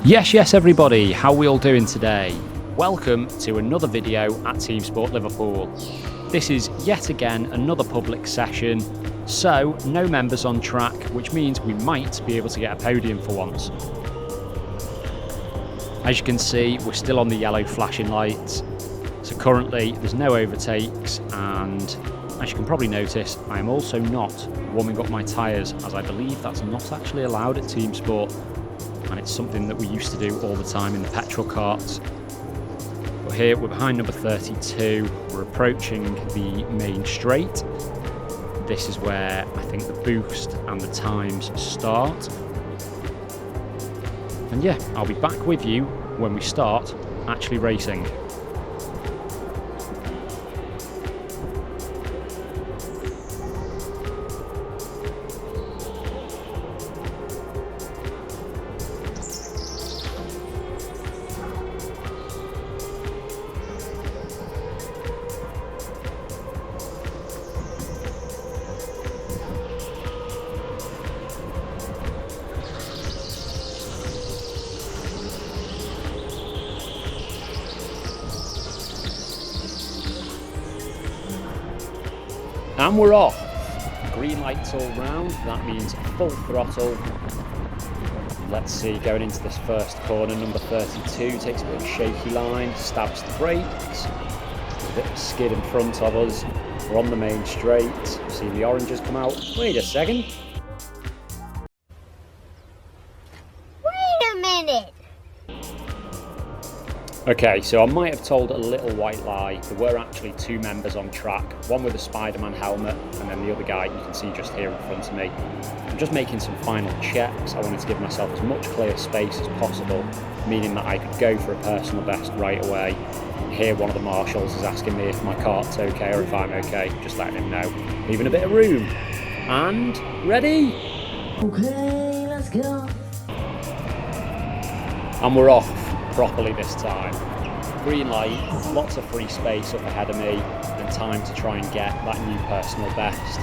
Yes everybody, how are we all doing today? Welcome to another video at TeamSport Liverpool. This is yet again another public session, so no members on track, which means we might be able to get a podium for once. As you can see, we're still on the yellow flashing lights, so currently there's no overtakes, and as you can probably notice, I am also not warming up my tyres, as I believe that's not actually allowed at TeamSport. And it's something that we used to do all the time in the petrol carts. But here we're behind number 32, we're approaching the main straight. This is where I think the boost and the times start. And yeah, I'll be back with you when we start actually racing. And we're off. Green lights all round, that means full throttle. Let's see, going into this first corner, number 32 takes a bit of a shaky line, stabs the brakes. There's a bit of a skid in front of us. We're on the main straight, see the oranges come out. Wait a second. Wait a minute. Okay, so I might have told a little white lie. There were actually two members on track, one with a Spider-Man helmet and then the other guy you can see just here in front of me. I'm just making some final checks. I wanted to give myself as much clear space as possible, meaning that I could go for a personal best right away. Here one of the marshals is asking me if my cart's okay or if I'm okay, just letting him know. Leaving a bit of room. And ready? Okay, let's go. And we're off. Properly this time. Green light, lots of free space up ahead of me and time to try and get that new personal best.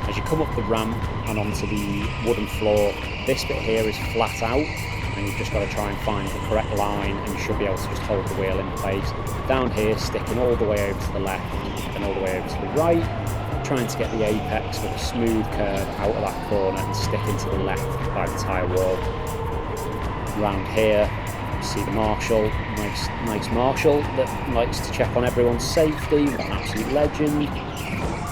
As you come up the ramp and onto the wooden floor, this bit here is flat out and you've just got to try and find the correct line and you should be able to just hold the wheel in place. Down here, sticking all the way over to the left and all the way over to the right, trying to get the apex with a smooth curve out of that corner and sticking to the left by the tyre wall. Round here, see the marshal, nice marshal that likes to check on everyone's safety, an absolute legend.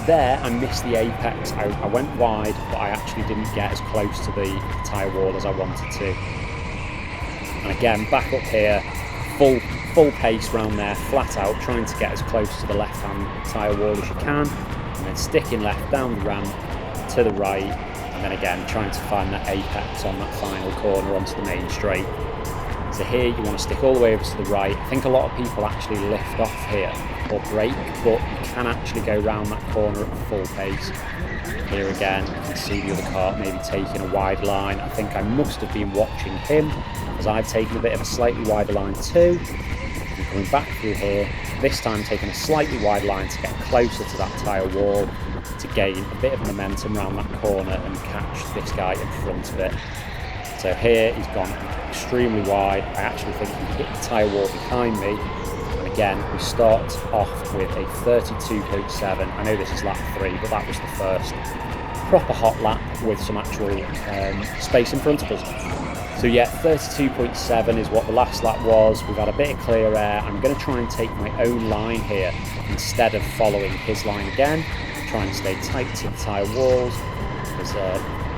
There I missed the apex, I went wide but I actually didn't get as close to the tyre wall as I wanted to. And again, back up here, full pace round there, flat out, trying to get as close to the left hand tyre wall as you can, and then sticking left down the ramp to the right, and then again trying to find that apex on that final corner onto the main straight. So here you want to stick all the way over to the right. I think a lot of people actually lift off here or brake, but you can actually go round that corner at full pace. Here again, you can see the other cart maybe taking a wide line. I think I must have been watching him as I've taken a bit of a slightly wider line too. And coming back through here, this time taking a slightly wide line to get closer to that tyre wall to gain a bit of momentum around that corner and catch this guy in front of it. So here he's gone extremely wide. I actually think he hit the tyre wall behind me. And again, we start off with a 32.7. I know this is lap 3, but that was the first proper hot lap with some actual space in front of us. So yeah, 32.7 is what the last lap was. We've had a bit of clear air. I'm going to try and take my own line here instead of following his line again. Try and stay tight to the tyre walls.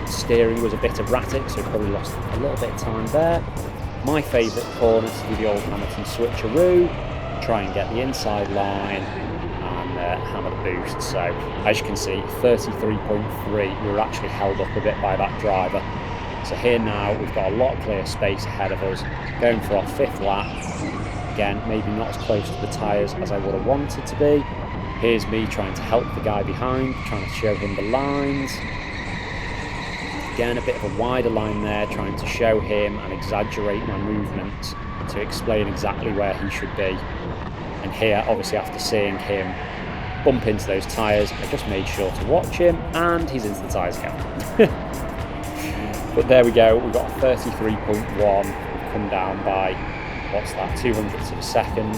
Steering was a bit erratic, so probably lost a little bit of time there. My favourite corner to do the old Hamilton switcheroo, try and get the inside line and hammer the boost. So as you can see, 33.3, we were actually held up a bit by that driver. So here now we've got a lot of clear space ahead of us, going for our 5th lap. Again, maybe not as close to the tyres as I would have wanted to be. Here's me trying to help the guy behind, trying to show him the lines. Again, a bit of a wider line there, trying to show him and exaggerate my movement to explain exactly where he should be. And here, obviously after seeing him bump into those tyres, I just made sure to watch him, and he's into the tyres again. But there we go, we've got a 33.1, come down by, what's that, 200ths of a second.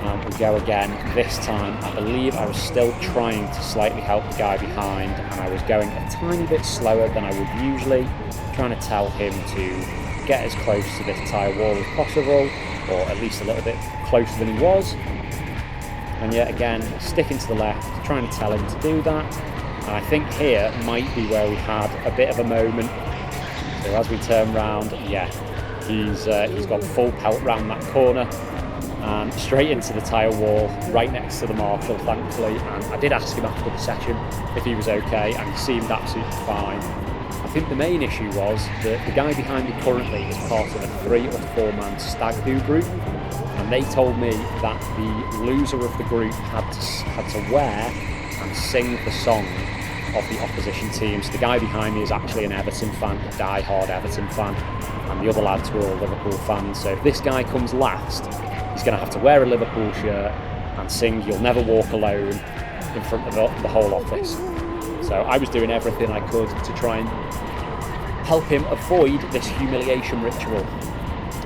And we go again. This time, I believe I was still trying to slightly help the guy behind, and I was going a tiny bit slower than I would usually, trying to tell him to get as close to this tyre wall as possible, or at least a little bit closer than he was. And yet again, sticking to the left, trying to tell him to do that. And I think here might be where we had a bit of a moment. So as we turn round, yeah, he's got full pelt round that corner and straight into the tyre wall, right next to the marshal, thankfully. And I did ask him after the session if he was okay, and he seemed absolutely fine. I think the main issue was that the guy behind me currently is part of a 3 or 4 man stag do group, and they told me that the loser of the group had to wear and sing the song of the opposition team. So the guy behind me is actually an Everton fan, a die-hard Everton fan, and the other lads were all Liverpool fans. So if this guy comes last, he's going to have to wear a Liverpool shirt and sing "You'll Never Walk Alone" in front of the whole office. So I was doing everything I could to try and help him avoid this humiliation ritual.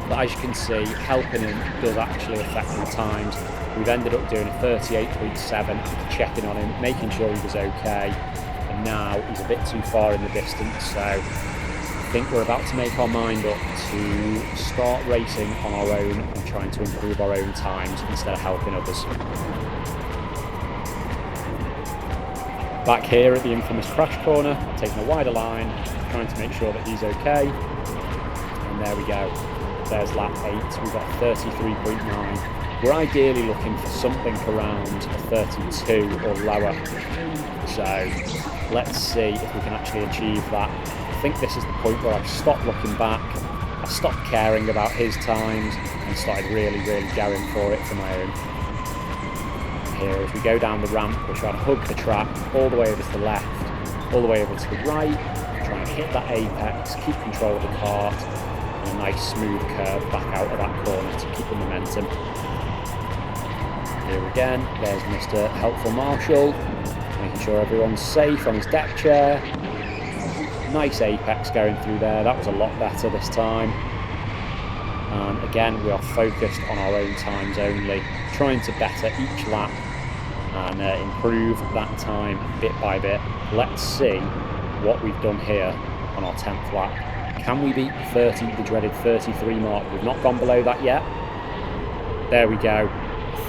But as you can see, helping him does actually affect the times. We've ended up doing a 38.7, checking on him, making sure he was okay. And now he's a bit too far in the distance, so I think we're about to make our mind up to start racing on our own and trying to improve our own times instead of helping others. Back here at the infamous crash corner, taking a wider line, trying to make sure that he's okay. And there we go. There's lap 8. We've got 33.9. We're ideally looking for something around a 32 or lower. So let's see if we can actually achieve that. I think this is the point where I've stopped looking back, I stopped caring about his times and started really going for it for my own. Here, as we go down the ramp, we're trying to hug the track all the way over to the left, all the way over to the right, trying to hit that apex, keep control of the kart, and a nice smooth curve back out of that corner to keep the momentum. Here again, there's Mr. Helpful Marshall, making sure everyone's safe on his deck chair. Nice apex going through there, that was a lot better this time. And again, we are focused on our own times only, trying to better each lap and improve that time bit by bit. Let's see what we've done here on our 10th lap. Can we beat the dreaded 33 mark? We've not gone below that yet. There we go,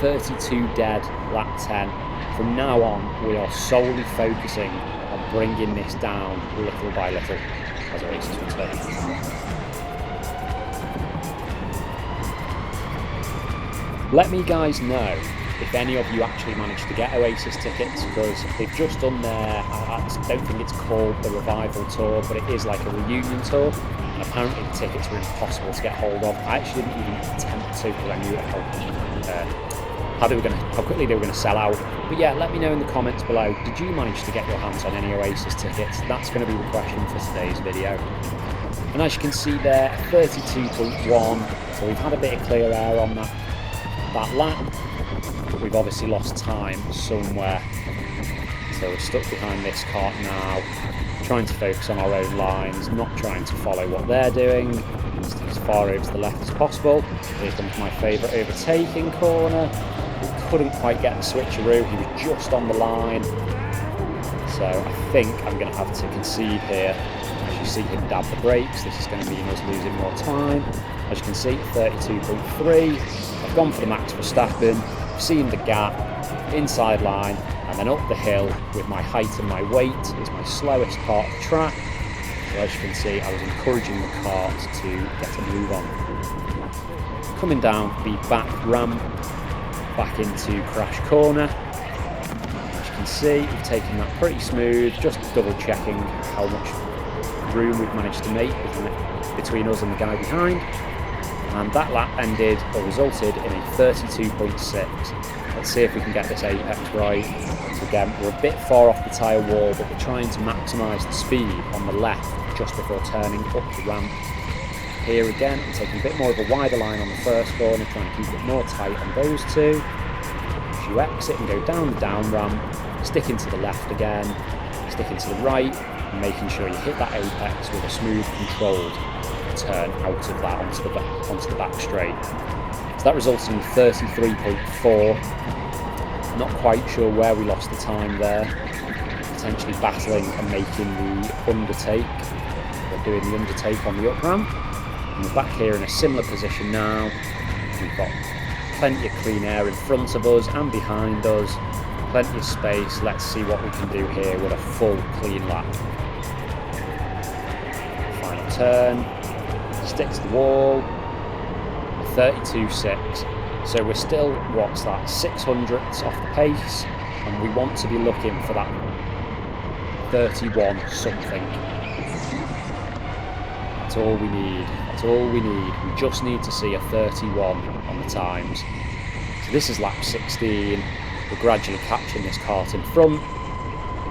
32 dead, lap 10. From now on, we are solely focusing on bringing this down little by little as races return. Let me guys know if any of you actually managed to get Oasis tickets, because they've just done their, I don't think it's called the Revival Tour, but it is like a reunion tour, and apparently the tickets were impossible to get hold of. I actually didn't even attempt to because I knew how quickly they were going to sell out. But yeah, let me know in the comments below, did you manage to get your hands on any Oasis tickets? That's going to be the question for today's video. And as you can see there, 32.1, so we've had a bit of clear air on that lap, but we've obviously lost time somewhere. So we're stuck behind this cart now, trying to focus on our own lines, not trying to follow what they're doing, stick as far over to the left as possible. Here comes my favourite overtaking corner. We couldn't quite get the switcheroo, he was just on the line. So I think I'm going to have to concede here. As you see him dab the brakes, this is going to mean us losing more time. As you can see, 32.3. I've gone for the Max Verstappen, seen the gap, inside line, and then up the hill with my height and my weight is my slowest part of the track. So as you can see, I was encouraging the kart to get a move on. Coming down the back ramp, back into crash corner. As you can see, we've taken that pretty smooth, just double checking how much room we've managed to make between us and the guy behind. And that lap ended, or resulted in a 32.6. Let's see if we can get this apex right. So again, we're a bit far off the tyre wall, but we're trying to maximise the speed on the left just before turning up the ramp. Here again, I'm taking a bit more of a wider line on the first corner, trying to keep it more tight on those two. As you exit and go down the down ramp, sticking to the left again, sticking to the right, and making sure you hit that apex with a smooth, controlled turn out of that onto the back straight. So that resulted in 33.4. Not quite sure where we lost the time there. Potentially battling and making the undertake. We're doing the undertake on the up ramp. And we're back here in a similar position now. We've got plenty of clean air in front of us and behind us. Plenty of space. Let's see what we can do here with a full clean lap. Final turn. Stick to the wall. 32.6. So we're still, what's that, 600ths off the pace, and we want to be looking for that 31 something. That's all we need. That's all we need. We just need to see a 31 on the times. So this is lap 16. We're gradually catching this kart in front.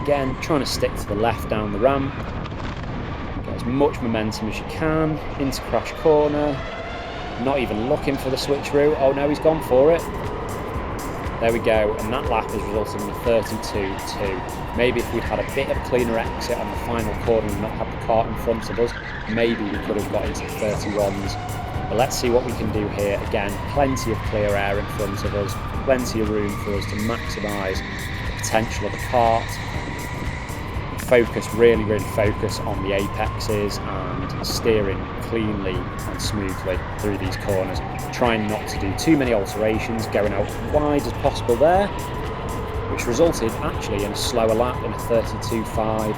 Again, trying to stick to the left down the ramp. Get as much momentum as you can into crash corner. Not even looking for the switcheroo. Oh no, he's gone for it. There we go, and that lap has resulted in a 32.2. Maybe if we'd had a bit of a cleaner exit on the final corner and not had the kart in front of us, maybe we could have got into the 31s. But let's see what we can do here. Again, plenty of clear air in front of us, plenty of room for us to maximise the potential of the kart. Really focus on the apexes and steering cleanly and smoothly through these corners. Trying not to do too many alterations, going out wide as possible there, which resulted actually in a slower lap in a 32.5.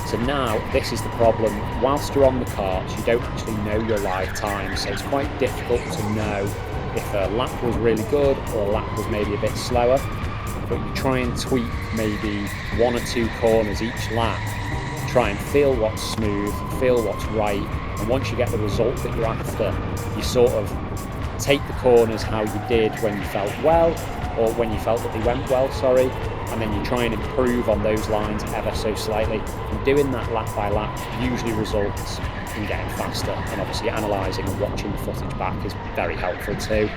So now this is the problem. Whilst you're on the karts, you don't actually know your live time, so it's quite difficult to know if a lap was really good or a lap was maybe a bit slower. But you try and tweak maybe 1 or 2 corners each lap, try and feel what's smooth, feel what's right, and once you get the result that you're after, you sort of take the corners how you did when you felt well, or when you felt that they went well, sorry, and then you try and improve on those lines ever so slightly. And doing that lap by lap usually results in getting faster, and obviously analysing and watching the footage back is very helpful too.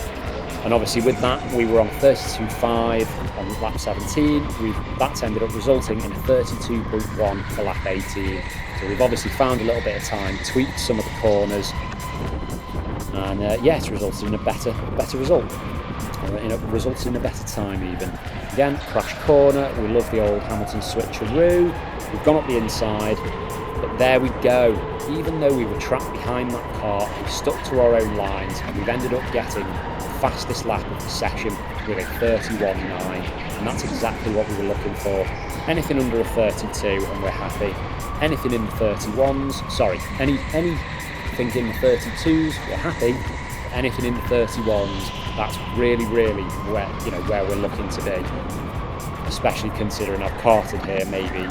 And obviously with that, we were on 32.5 on lap 17. That's ended up resulting in a 32.1 for lap 18. So we've obviously found a little bit of time, tweaked some of the corners, and yeah, it's resulted in a better result. Resulted in a better time even. Again, crash corner. We love the old Hamilton switcheroo. We've gone up the inside, but there we go. Even though we were trapped behind that kart, we stuck to our own lines, and we've ended up getting fastest lap of the session with a 31.9, and that's exactly what we were looking for. Anything under a 32 and we're happy. Anything in the 31s, sorry, anything in the 32s, we're happy. Anything in the 31s, that's really where we're looking to be. Especially considering I've karted here maybe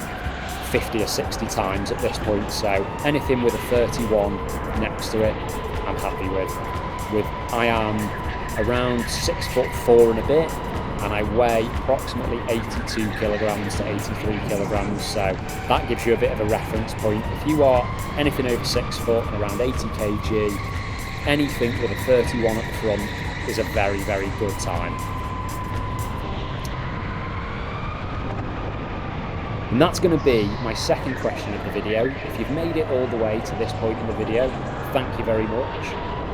50 or 60 times at this point, so anything with a 31 next to it, I'm happy with. I am around 6'4" and a bit, and I weigh approximately 82 kilograms to 83 kilograms, so that gives you a bit of a reference point. If you are anything over 6 foot and around 80 kg, anything with a 31 at the front is a very good time. And that's going to be my second question of the video. If you've made it all the way to this point in the video, thank you very much.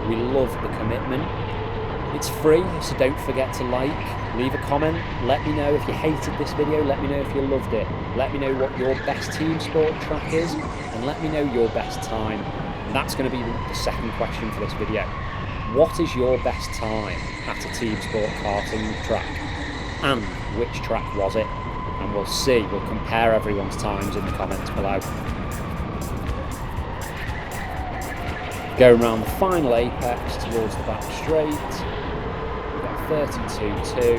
We love the commitment. It's free, so don't forget to like, leave a comment, let me know if you hated this video, let me know if you loved it, let me know what your best TeamSport track is, and let me know your best time. And that's going to be the second question for this video. What is your best time at a TeamSport karting track? And which track was it? And we'll compare everyone's times in the comments below. Going around the final apex towards the back straight. 32.2,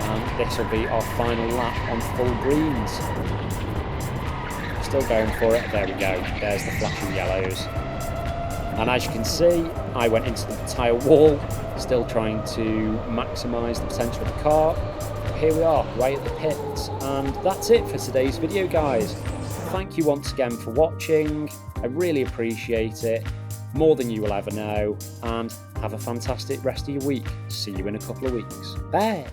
and this will be our final lap on full greens. Still going for it, there we go, there's the flashing yellows. And as you can see, I went into the tyre wall, still trying to maximise the potential of the car. But here we are, right at the pits, and that's it for today's video, guys. Thank you once again for watching, I really appreciate it. More than you will ever know, and have a fantastic rest of your week. See you in a couple of weeks. Bye!